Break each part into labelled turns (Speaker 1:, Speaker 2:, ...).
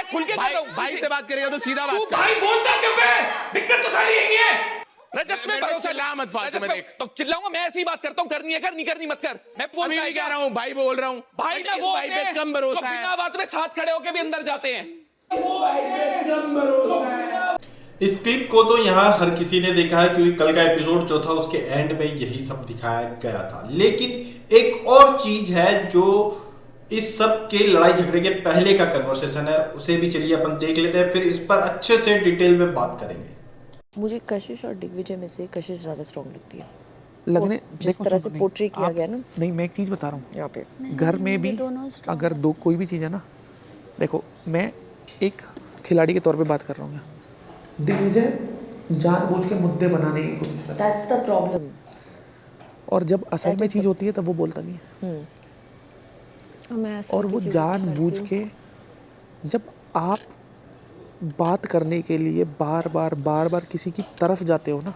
Speaker 1: मैं खुल के कर रहा हूँ।
Speaker 2: भाई से बात करेगा तो सीधा बात कर।
Speaker 1: भाई बोलता क्यों है? दिक्कत तो सारी यही है। रजत में भरोसा
Speaker 2: चिल्ला मत फालतू में। देख
Speaker 1: तो चिल्लाऊंगा मैं, ऐसी बात करता हूँ, करनी है कर, नहीं करनी मत कर। मैं
Speaker 2: अभी भी कह रहा हूँ, भाई बोल रहा हूँ,
Speaker 1: भाई ना
Speaker 2: इस
Speaker 1: वो
Speaker 2: भाई पे कम भरोसा है।
Speaker 1: बिना बात में साथ खड़े होके भी अंदर जाते हैं।
Speaker 3: इस क्लिप को तो यहाँ हर किसी ने देखा है, क्योंकि कल का एपिसोड जो था उसके एंड में यही सब दिखाया गया था। लेकिन एक और चीज है जो इस सब के लड़ाई झगड़े के पहले का कन्वर्सेशन है, उसे भी चलिए अपन देख लेते हैं, फिर इस पर अच्छे से डिटेल में बात करेंगे।
Speaker 4: मुझे कशिश और दिग्विजय में से कशिश ज़्यादा स्ट्रॉन्ग लगती है।
Speaker 5: लगने
Speaker 4: जिस तरह से पोर्ट्रे किया गया ना।
Speaker 5: नहीं, मैं एक चीज़ बता रहा हूँ,
Speaker 4: यहाँ पे
Speaker 5: घर में भी अगर दो कोई भी चीज़ है ना, देखो मैं एक खिलाड़ी के तौर पे बात कर रहा हूँ यहाँ। दिग्विजय जानबूझ के मुद्दे बनाने की कोशिश करता है।
Speaker 4: That's the problem.
Speaker 5: और जब असल में चीज़ होती है तब वो बोलता नहीं है। और वो जानबूझ के, जब आप बात करने के लिए बार बार किसी की तरफ जाते हो ना,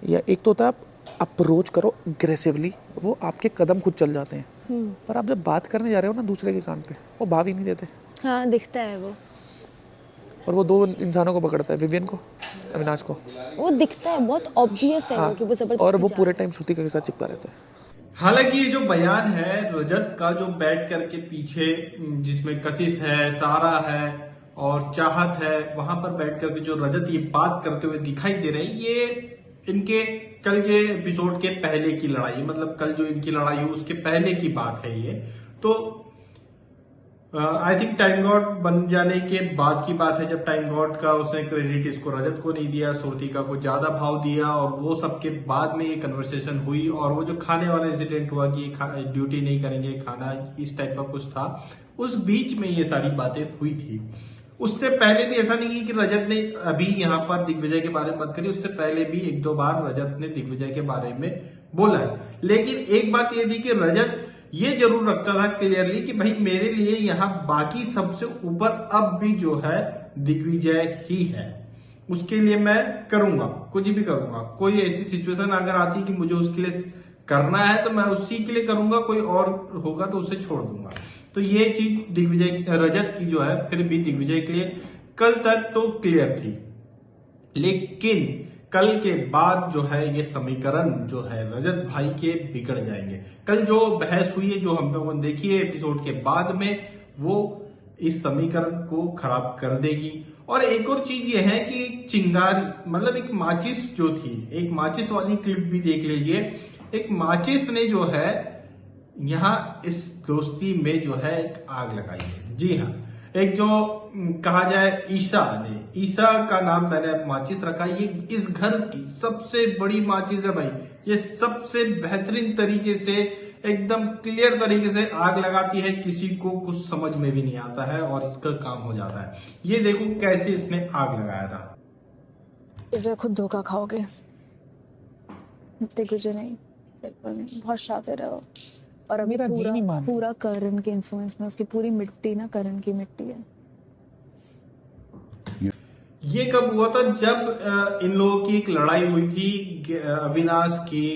Speaker 5: या एक तो होता है आप अप्रोच करो अग्रेसिवली, वो आपके कदम खुद चल जाते हैं। पर आप जब बात करने जा रहे हो ना दूसरे के कान पे, वो भाव ही नहीं देते।
Speaker 6: हाँ, दिखता है वो।
Speaker 5: और वो दो इंसानों को पकड़ता है, विवियन को, अविनाश को।
Speaker 6: वो दिखता है, बहुत ऑब्वियस है।
Speaker 5: हाँ,
Speaker 6: वो कि वो जबरदस्ती
Speaker 5: और वो
Speaker 6: जा
Speaker 5: पूरे टाइम श्रुति के साथ चिपका रहता है।
Speaker 3: हालांकि ये जो बयान है रजत का, जो बैठ करके पीछे जिसमें कशिश है, सारा है और चाहत है, वहां पर बैठ करके जो रजत ये बात करते हुए दिखाई दे रहे हैं, ये इनके कल के एपिसोड के पहले की लड़ाई, मतलब कल जो इनकी लड़ाई हुई उसके पहले की बात है ये। तो आई थिंक टाइम गॉड बन जाने के बाद की बात है, जब टाइम गॉड का उसने क्रेडिट इसको रजत को नहीं दिया, श्रुतिका को ज्यादा भाव दिया, और वो सबके बाद में ये कन्वर्सेशन हुई। और वो जो खाने वाला इंसिडेंट हुआ कि ड्यूटी नहीं करेंगे, खाना, इस टाइप का कुछ था, उस बीच में ये सारी बातें हुई थी। उससे पहले भी ऐसा नहीं है कि रजत ने अभी यहाँ पर दिग्विजय के बारे में बात करी, उससे पहले भी एक दो बार रजत ने दिग्विजय के बारे में बोला है। लेकिन एक बात ये थी कि रजत ये जरूर रखता था क्लियरली कि भाई मेरे लिए यहाँ बाकी सबसे ऊपर अब भी जो है दिग्विजय ही है, उसके लिए मैं करूंगा, कुछ भी करूंगा। कोई ऐसी सिचुएशन अगर आती कि मुझे उसके लिए करना है तो मैं उसी के लिए करूंगा, कोई और होगा तो उसे छोड़ दूंगा। तो ये चीज दिग्विजय रजत की जो है फिर भी दिग्विजय के लिए कल तक तो क्लियर थी। लेकिन कल के बाद जो है ये समीकरण जो है रजत भाई के बिगड़ जाएंगे। कल जो बहस हुई है, जो हम लोगों ने देखी है एपिसोड के बाद में, वो इस समीकरण को खराब कर देगी। और एक और चीज ये है कि चिंगारी, मतलब एक माचिस जो थी, एक माचिस वाली क्लिप भी देख लीजिए। एक माचिस ने जो है यहाँ इस दोस्ती में जो है एक आग लगाई है। जी हाँ, एक जो कहा जाए ईशा ने, ईशा का नाम मैंने माचिस रखा। ये इस घर की सबसे बड़ी माचिस है भाई। ये सबसे बेहतरीन तरीके से, एकदम क्लियर तरीके से आग लगाती है, किसी को कुछ समझ में भी नहीं आता है और इसका काम हो जाता है। ये देखो कैसे इसने आग लगाया था।
Speaker 6: इस बार खुद धोखा खाओगे। दिग्विजय नहीं, बिल्कुल नहीं, बहुत शातिर है वो। और अभी पूरा करण के इन्फ्लुएंस में उसकी पूरी मिट्टी ना करण की मिट्टी है।
Speaker 3: ये कब हुआ था? जब इन लोगों की एक लड़ाई हुई थी, अविनाश की,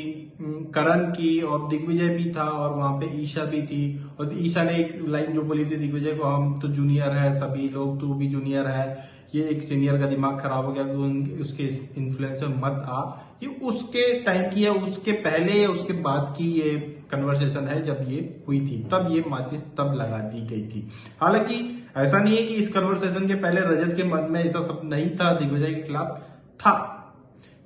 Speaker 3: करण की, और दिग्विजय भी था और वहां पे ईशा भी थी। और ईशा ने एक लाइन जो बोली थी दिग्विजय को, हम तो जूनियर है सभी लोग, तू भी जूनियर है, ये एक सीनियर का दिमाग खराब हो गया तो उसके इन्फ्लुएंस में मत आ। ये उसके टाइम की है, उसके पहले या उसके बाद की ये कन्वर्सेशन है, जब ये हुई थी तब ये माचिस तब लगा दी गई थी। हालांकि ऐसा नहीं है कि इस कन्वर्सेशन के पहले रजत के मन में ऐसा सब नहीं था, दिग्विजय के खिलाफ था।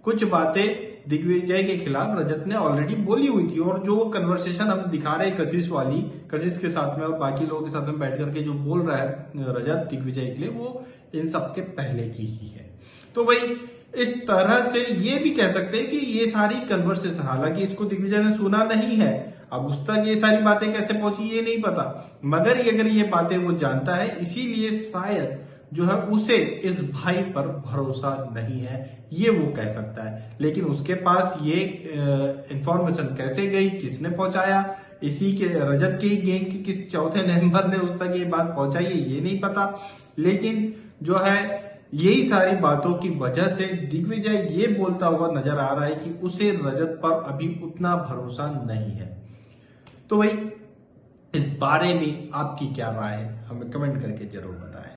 Speaker 3: कुछ बातें दिग्विजय के खिलाफ रजत ने ऑलरेडी बोली हुई थी। और जो वो कन्वर्सेशन हम दिखा रहे हैं कशिश वाली, कशिश के साथ में और बाकी लोगों के साथ में बैठ करके जो बोल रहा है रजत दिग्विजय के लिए, वो इन सबके पहले की ही है। तो भाई इस तरह से ये भी कह सकते हैं कि ये सारी कन्वर्सेशन, हालांकि इसको दिग्विजय ने सुना नहीं है, अब उस तक ये सारी बातें कैसे पहुंची ये नहीं पता, मगर अगर ये बातें वो जानता है, इसीलिए शायद जो है उसे इस भाई पर भरोसा नहीं है, ये वो कह सकता है। लेकिन उसके पास ये इंफॉर्मेशन कैसे गई, किसने पहुंचाया, इसी के रजत के गैंग के किस चौथे मेंबर ने उस तक ये बात पहुंचाई है, ये नहीं पता। लेकिन जो है यही सारी बातों की वजह से दिग्विजय ये बोलता हुआ नजर आ रहा है कि उसे रजत पर अभी उतना भरोसा नहीं है। तो भाई इस बारे में आपकी क्या राय है, हमें कमेंट करके जरूर बताएं।